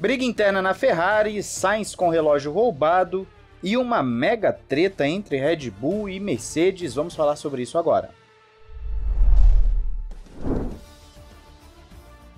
Briga interna na Ferrari, Sainz com relógio roubado e uma mega treta entre Red Bull e Mercedes. Vamos falar sobre isso agora.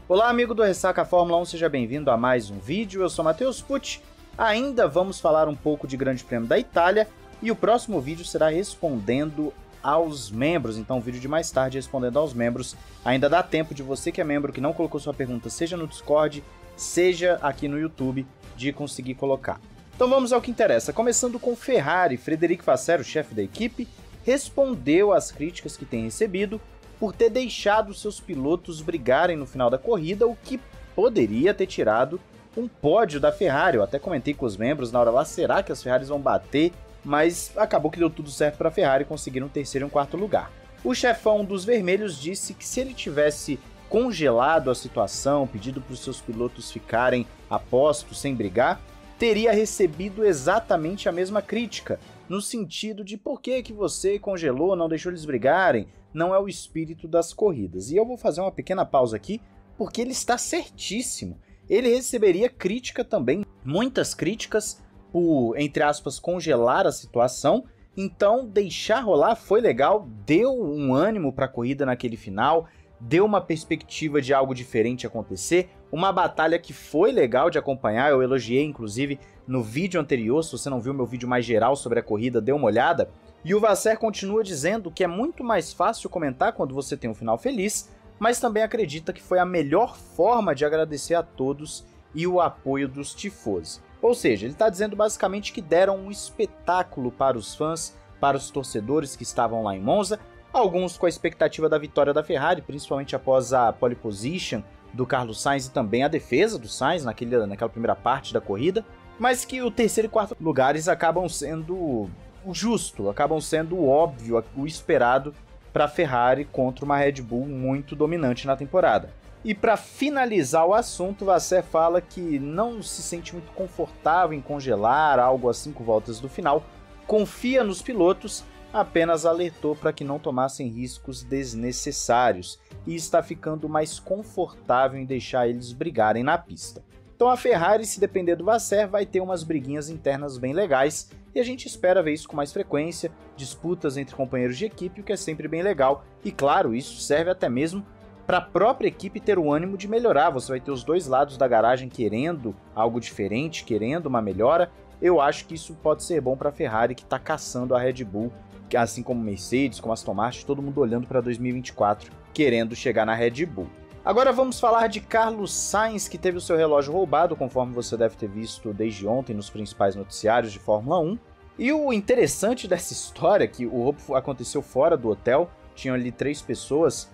Olá, amigo do Ressaca Fórmula 1, seja bem-vindo a mais um vídeo. Eu sou Matheus Pucci. Ainda vamos falar um pouco de Grande Prêmio da Itália e o próximo vídeo será respondendo aos membros. Então, o vídeo de mais tarde respondendo aos membros. Ainda dá tempo de você que é membro, que não colocou sua pergunta, seja no Discord, seja aqui no YouTube, de conseguir colocar. Então vamos ao que interessa. Começando com Ferrari, Frederico Vasseur, o chefe da equipe, respondeu às críticas que tem recebido por ter deixado seus pilotos brigarem no final da corrida, o que poderia ter tirado um pódio da Ferrari. Eu até comentei com os membros na hora lá, será que as Ferraris vão bater? Mas acabou que deu tudo certo para a Ferrari, conseguiram um terceiro e um quarto lugar. O chefão dos vermelhos disse que se ele tivesse congelado a situação, pedido para os seus pilotos ficarem a posto sem brigar, teria recebido exatamente a mesma crítica, no sentido de por que você congelou, não deixou eles brigarem, não é o espírito das corridas. E eu vou fazer uma pequena pausa aqui, porque ele está certíssimo. Ele receberia crítica também, muitas críticas, por, entre aspas, congelar a situação. Então, deixar rolar foi legal, deu um ânimo para a corrida naquele final, deu uma perspectiva de algo diferente acontecer, uma batalha que foi legal de acompanhar, eu elogiei inclusive no vídeo anterior, se você não viu meu vídeo mais geral sobre a corrida, dê uma olhada. E o Vasseur continua dizendo que é muito mais fácil comentar quando você tem um final feliz, mas também acredita que foi a melhor forma de agradecer a todos e o apoio dos tifosi. Ou seja, ele está dizendo basicamente que deram um espetáculo para os fãs, para os torcedores que estavam lá em Monza, alguns com a expectativa da vitória da Ferrari, principalmente após a pole position do Carlos Sainz e também a defesa do Sainz naquela primeira parte da corrida, mas que o terceiro e quarto lugares acabam sendo o justo, acabam sendo o óbvio, o esperado para a Ferrari contra uma Red Bull muito dominante na temporada. E para finalizar o assunto, Vasseur fala que não se sente muito confortável em congelar algo a 5 voltas do final, confia nos pilotos, apenas alertou para que não tomassem riscos desnecessários e está ficando mais confortável em deixar eles brigarem na pista. Então a Ferrari, se depender do Vasseur, vai ter umas briguinhas internas bem legais e a gente espera ver isso com mais frequência, disputas entre companheiros de equipe, o que é sempre bem legal e claro, isso serve até mesmo para a própria equipe ter o ânimo de melhorar. Você vai ter os dois lados da garagem querendo algo diferente, querendo uma melhora. Eu acho que isso pode ser bom para a Ferrari, que está caçando a Red Bull, assim como Mercedes, como Aston Martin, todo mundo olhando para 2024, querendo chegar na Red Bull. Agora vamos falar de Carlos Sainz, que teve o seu relógio roubado, conforme você deve ter visto desde ontem nos principais noticiários de Fórmula 1. E o interessante dessa história é que o roubo aconteceu fora do hotel, tinham ali 3 pessoas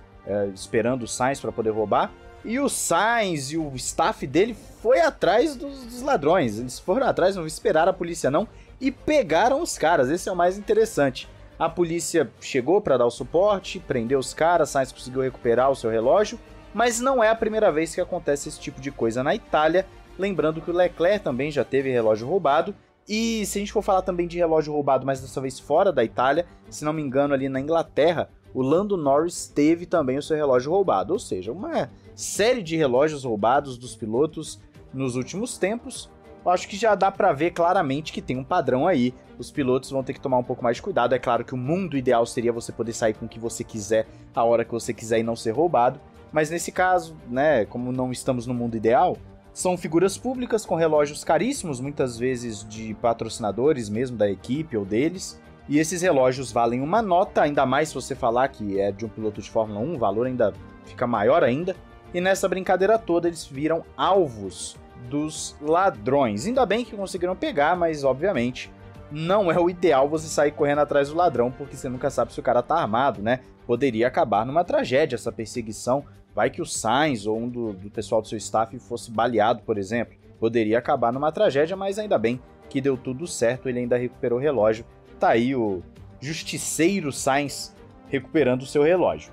esperando o Sainz para poder roubar, e o Sainz e o staff dele foi atrás dos ladrões, eles foram atrás, não esperaram a polícia não, e pegaram os caras, esse é o mais interessante. A polícia chegou para dar o suporte, prendeu os caras, Sainz conseguiu recuperar o seu relógio, mas não é a primeira vez que acontece esse tipo de coisa na Itália, lembrando que o Leclerc também já teve relógio roubado, e se a gente for falar também de relógio roubado, mas dessa vez fora da Itália, se não me engano ali na Inglaterra, o Lando Norris teve também o seu relógio roubado, ou seja, uma série de relógios roubados dos pilotos nos últimos tempos. Eu acho que já dá para ver claramente que tem um padrão aí, os pilotos vão ter que tomar um pouco mais de cuidado. É claro que o mundo ideal seria você poder sair com o que você quiser, a hora que você quiser e não ser roubado, mas nesse caso, né, como não estamos no mundo ideal, são figuras públicas com relógios caríssimos, muitas vezes de patrocinadores mesmo da equipe ou deles, e esses relógios valem uma nota, ainda mais se você falar que é de um piloto de Fórmula 1, o valor ainda fica maior ainda, e nessa brincadeira toda eles viram alvos dos ladrões. Ainda bem que conseguiram pegar, mas obviamente não é o ideal você sair correndo atrás do ladrão, porque você nunca sabe se o cara tá armado, né? Poderia acabar numa tragédia essa perseguição, vai que o Sainz ou um do pessoal do seu staff fosse baleado, por exemplo. Poderia acabar numa tragédia, mas ainda bem que deu tudo certo, ele ainda recuperou o relógio. Tá aí o justiceiro Sainz recuperando o seu relógio.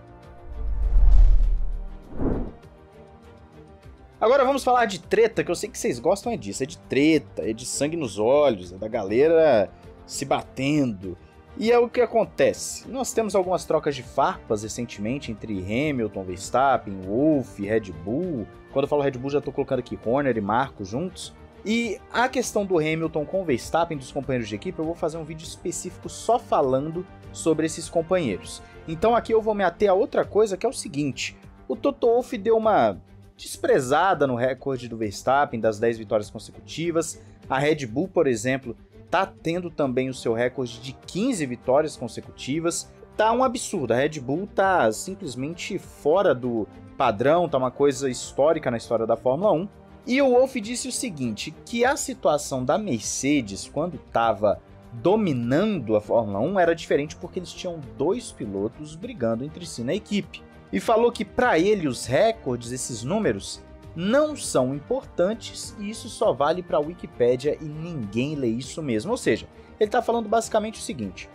Agora vamos falar de treta, que eu sei que vocês gostam é disso, é de treta, é de sangue nos olhos, é da galera se batendo. E é o que acontece. Nós temos algumas trocas de farpas recentemente entre Hamilton, Verstappen, Wolff, Red Bull. Quando eu falo Red Bull já estou colocando aqui Horner e Marco juntos. E a questão do Hamilton com o Verstappen, dos companheiros de equipe, eu vou fazer um vídeo específico só falando sobre esses companheiros. Então aqui eu vou me ater a outra coisa, que é o seguinte. O Toto Wolff deu uma desprezada no recorde do Verstappen das 10 vitórias consecutivas. A Red Bull, por exemplo, tá tendo também o seu recorde de 15 vitórias consecutivas. Tá um absurdo, a Red Bull tá simplesmente fora do padrão, tá uma coisa histórica na história da Fórmula 1. E o Wolff disse o seguinte, que a situação da Mercedes, quando estava dominando a Fórmula 1, era diferente porque eles tinham 2 pilotos brigando entre si na equipe. E falou que para ele os recordes, esses números, não são importantes e isso só vale para a Wikipédia e ninguém lê isso mesmo. Ou seja, ele está falando basicamente o seguinte: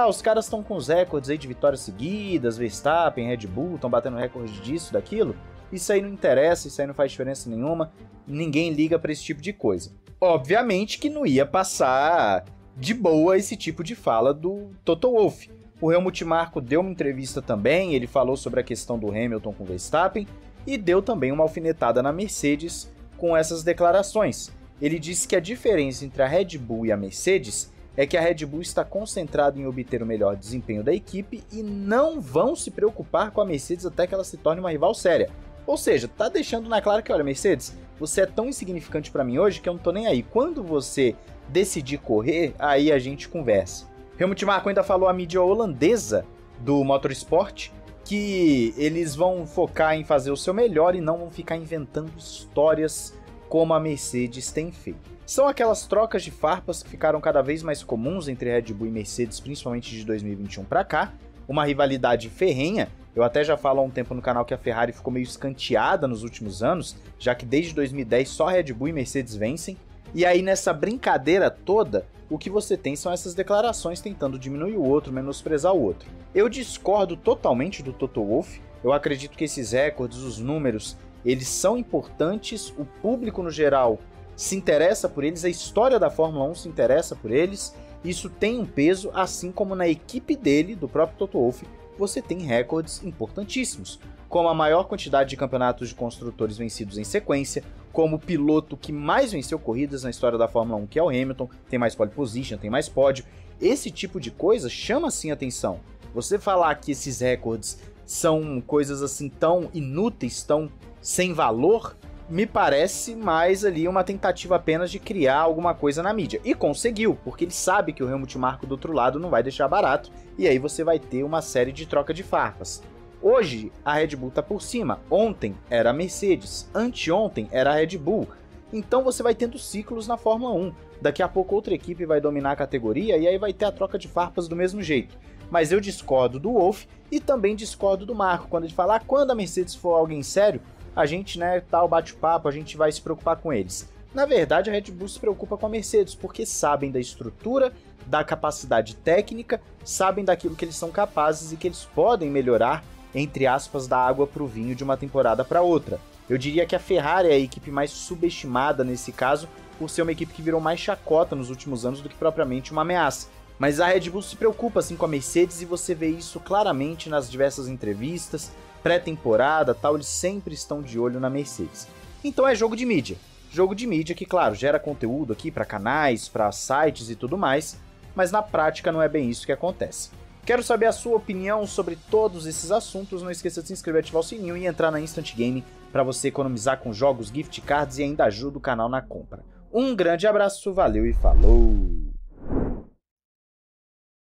os caras estão com os recordes aí de vitórias seguidas, Verstappen, Red Bull, estão batendo recorde disso, daquilo. Isso aí não interessa, isso aí não faz diferença nenhuma, ninguém liga para esse tipo de coisa. Obviamente que não ia passar de boa esse tipo de fala do Toto Wolff. O Helmut Marko deu uma entrevista também, ele falou sobre a questão do Hamilton com Verstappen, e deu também uma alfinetada na Mercedes com essas declarações. Ele disse que a diferença entre a Red Bull e a Mercedes é que a Red Bull está concentrada em obter o melhor desempenho da equipe e não vão se preocupar com a Mercedes até que ela se torne uma rival séria. Ou seja, tá deixando na clara que, olha, Mercedes, você é tão insignificante para mim hoje que eu não tô nem aí. Quando você decidir correr, aí a gente conversa. Helmut Marko ainda falou à mídia holandesa do Motorsport que eles vão focar em fazer o seu melhor e não vão ficar inventando histórias como a Mercedes tem feito. São aquelas trocas de farpas que ficaram cada vez mais comuns entre Red Bull e Mercedes, principalmente de 2021 para cá, uma rivalidade ferrenha. Eu até já falo há um tempo no canal que a Ferrari ficou meio escanteada nos últimos anos, já que desde 2010 só Red Bull e Mercedes vencem. E aí nessa brincadeira toda, o que você tem são essas declarações tentando diminuir o outro, menosprezar o outro. Eu discordo totalmente do Toto Wolff, eu acredito que esses recordes, os números, eles são importantes, o público no geral se interessa por eles, a história da Fórmula 1 se interessa por eles, isso tem um peso, assim como na equipe dele, do próprio Toto Wolff, você tem recordes importantíssimos, como a maior quantidade de campeonatos de construtores vencidos em sequência, como o piloto que mais venceu corridas na história da Fórmula 1, que é o Hamilton, tem mais pole position, tem mais pódio. Esse tipo de coisa chama sim atenção. Você falar que esses recordes são coisas assim tão inúteis, tão sem valor, me parece mais ali uma tentativa apenas de criar alguma coisa na mídia. E conseguiu, porque ele sabe que o Helmut Marko do outro lado não vai deixar barato, e aí você vai ter uma série de troca de farpas. Hoje a Red Bull tá por cima, ontem era a Mercedes, anteontem era a Red Bull. Então você vai tendo ciclos na Fórmula 1. Daqui a pouco outra equipe vai dominar a categoria e aí vai ter a troca de farpas do mesmo jeito. Mas eu discordo do Wolff e também discordo do Marko, quando ele fala quando a Mercedes for alguém sério, a gente, tal bate-papo, a gente vai se preocupar com eles. Na verdade, a Red Bull se preocupa com a Mercedes, porque sabem da estrutura, da capacidade técnica, sabem daquilo que eles são capazes e que eles podem melhorar, entre aspas, da água para o vinho de uma temporada para outra. Eu diria que a Ferrari é a equipe mais subestimada nesse caso, por ser uma equipe que virou mais chacota nos últimos anos do que propriamente uma ameaça. Mas a Red Bull se preocupa assim com a Mercedes e você vê isso claramente nas diversas entrevistas, pré-temporada, tal, eles sempre estão de olho na Mercedes. Então é jogo de mídia. Jogo de mídia que, claro, gera conteúdo aqui para canais, para sites e tudo mais, mas na prática não é bem isso que acontece. Quero saber a sua opinião sobre todos esses assuntos, não esqueça de se inscrever, ativar o sininho e entrar na Instant Game para você economizar com jogos, gift cards e ainda ajuda o canal na compra. Um grande abraço, valeu e falou!